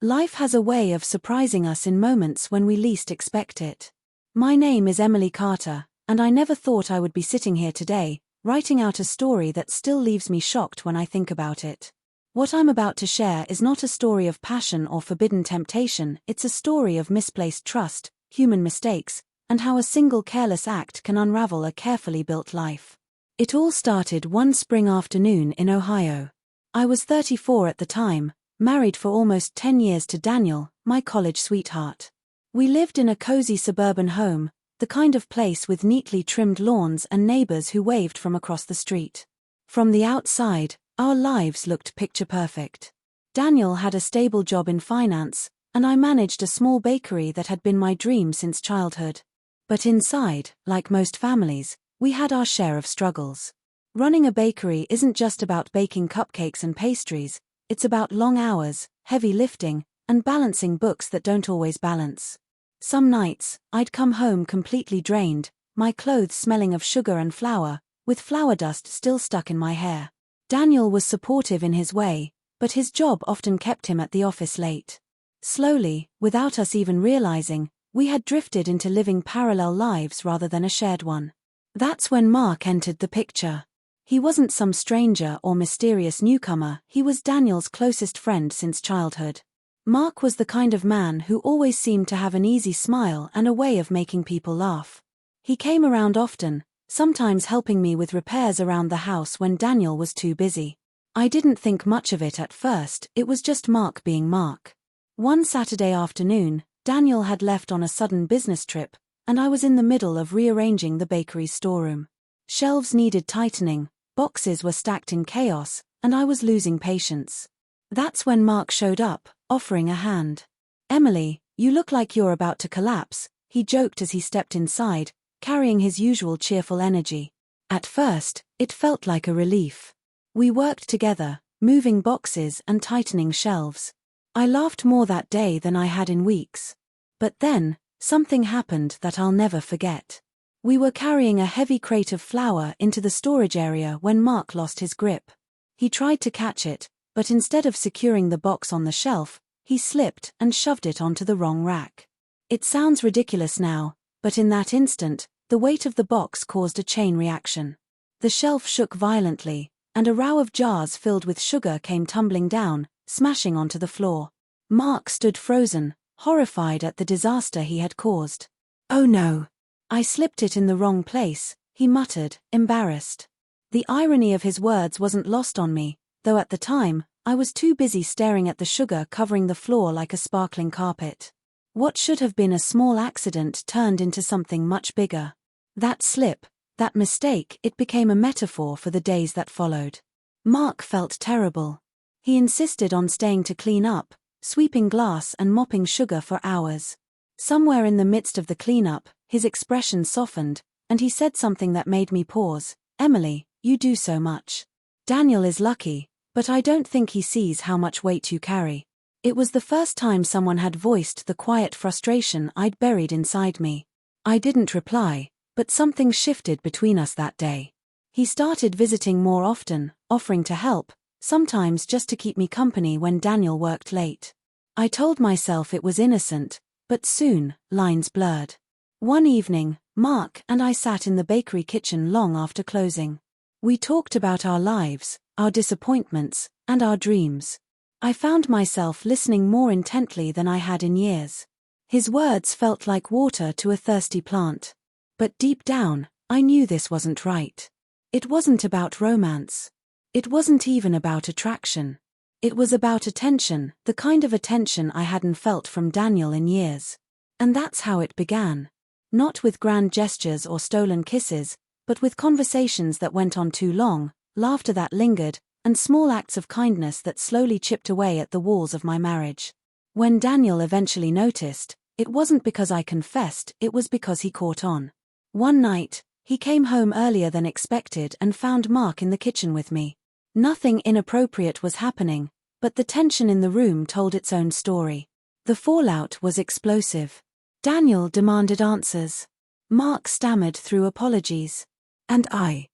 Life has a way of surprising us in moments when we least expect it. My name is Emily Carter, and I never thought I would be sitting here today, writing out a story that still leaves me shocked when I think about it. What I'm about to share is not a story of passion or forbidden temptation, it's a story of misplaced trust, human mistakes, and how a single careless act can unravel a carefully built life. It all started one spring afternoon in Ohio. I was 34 at the time, married for almost 10 years to Daniel, my college sweetheart. We lived in a cozy suburban home, the kind of place with neatly trimmed lawns and neighbors who waved from across the street. From the outside, our lives looked picture-perfect. Daniel had a stable job in finance, and I managed a small bakery that had been my dream since childhood. But inside, like most families, we had our share of struggles. Running a bakery isn't just about baking cupcakes and pastries, it's about long hours, heavy lifting, and balancing books that don't always balance. Some nights, I'd come home completely drained, my clothes smelling of sugar and flour, with flour dust still stuck in my hair. Daniel was supportive in his way, but his job often kept him at the office late. Slowly, without us even realizing, we had drifted into living parallel lives rather than a shared one. That's when Mark entered the picture. He wasn't some stranger or mysterious newcomer, he was Daniel's closest friend since childhood. Mark was the kind of man who always seemed to have an easy smile and a way of making people laugh. He came around often, sometimes helping me with repairs around the house when Daniel was too busy. I didn't think much of it at first, it was just Mark being Mark. One Saturday afternoon, Daniel had left on a sudden business trip, and I was in the middle of rearranging the bakery's storeroom. Shelves needed tightening, boxes were stacked in chaos, and I was losing patience. That's when Mark showed up, offering a hand. "Emily, you look like you're about to collapse," he joked as he stepped inside, carrying his usual cheerful energy. At first, it felt like a relief. We worked together, moving boxes and tightening shelves. I laughed more that day than I had in weeks. But then, something happened that I'll never forget. We were carrying a heavy crate of flour into the storage area when Mark lost his grip. He tried to catch it, but instead of securing the box on the shelf, he slipped and shoved it onto the wrong rack. It sounds ridiculous now, but in that instant, the weight of the box caused a chain reaction. The shelf shook violently, and a row of jars filled with sugar came tumbling down, smashing onto the floor. Mark stood frozen, horrified at the disaster he had caused. "Oh no! I slipped it in the wrong place," he muttered, embarrassed. The irony of his words wasn't lost on me, though at the time, I was too busy staring at the sugar covering the floor like a sparkling carpet. What should have been a small accident turned into something much bigger. That slip, that mistake, it became a metaphor for the days that followed. Mark felt terrible. He insisted on staying to clean up, sweeping glass and mopping sugar for hours. Somewhere in the midst of the cleanup, his expression softened, and he said something that made me pause. "Emily, you do so much. Daniel is lucky, but I don't think he sees how much weight you carry." It was the first time someone had voiced the quiet frustration I'd buried inside me. I didn't reply, but something shifted between us that day. He started visiting more often, offering to help, sometimes just to keep me company when Daniel worked late. I told myself it was innocent, but soon, lines blurred. One evening, Mark and I sat in the bakery kitchen long after closing. We talked about our lives, our disappointments, and our dreams. I found myself listening more intently than I had in years. His words felt like water to a thirsty plant. But deep down, I knew this wasn't right. It wasn't about romance. It wasn't even about attraction. It was about attention, the kind of attention I hadn't felt from Daniel in years. And that's how it began. Not with grand gestures or stolen kisses, but with conversations that went on too long, laughter that lingered, and small acts of kindness that slowly chipped away at the walls of my marriage. When Daniel eventually noticed, it wasn't because I confessed, it was because he caught on. One night, he came home earlier than expected and found Mark in the kitchen with me. Nothing inappropriate was happening, but the tension in the room told its own story. The fallout was explosive. Daniel demanded answers. Mark stammered through apologies. And I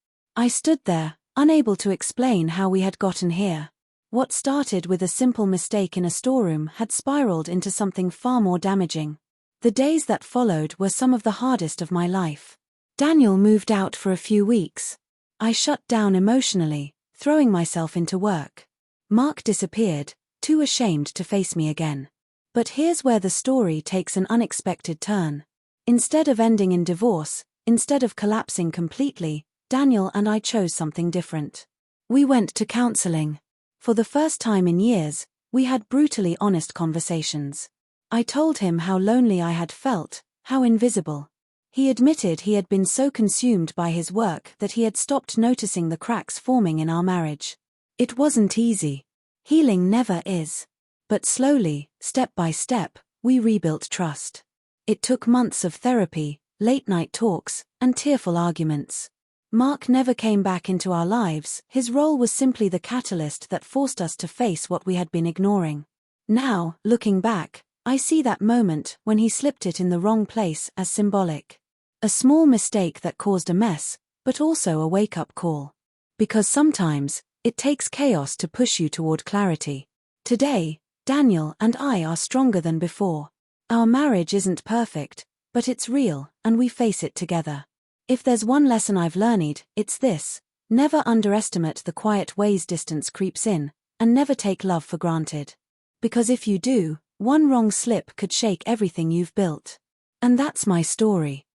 stood there, unable to explain how we had gotten here. What started with a simple mistake in a storeroom had spiraled into something far more damaging. The days that followed were some of the hardest of my life. Daniel moved out for a few weeks. I shut down emotionally, throwing myself into work. Mark disappeared, too ashamed to face me again. But here's where the story takes an unexpected turn. Instead of ending in divorce, instead of collapsing completely, Daniel and I chose something different. We went to counseling. For the first time in years, we had brutally honest conversations. I told him how lonely I had felt, how invisible. He admitted he had been so consumed by his work that he had stopped noticing the cracks forming in our marriage. It wasn't easy. Healing never is. But slowly, step by step, we rebuilt trust. It took months of therapy, late-night talks, and tearful arguments. Mark never came back into our lives. His role was simply the catalyst that forced us to face what we had been ignoring. Now, looking back, I see that moment when he slipped it in the wrong place as symbolic. A small mistake that caused a mess, but also a wake-up call. Because sometimes, it takes chaos to push you toward clarity. Today, Daniel and I are stronger than before. Our marriage isn't perfect, but it's real, and we face it together. If there's one lesson I've learned, it's this: never underestimate the quiet ways distance creeps in, and never take love for granted. Because if you do, one wrong slip could shake everything you've built. And that's my story.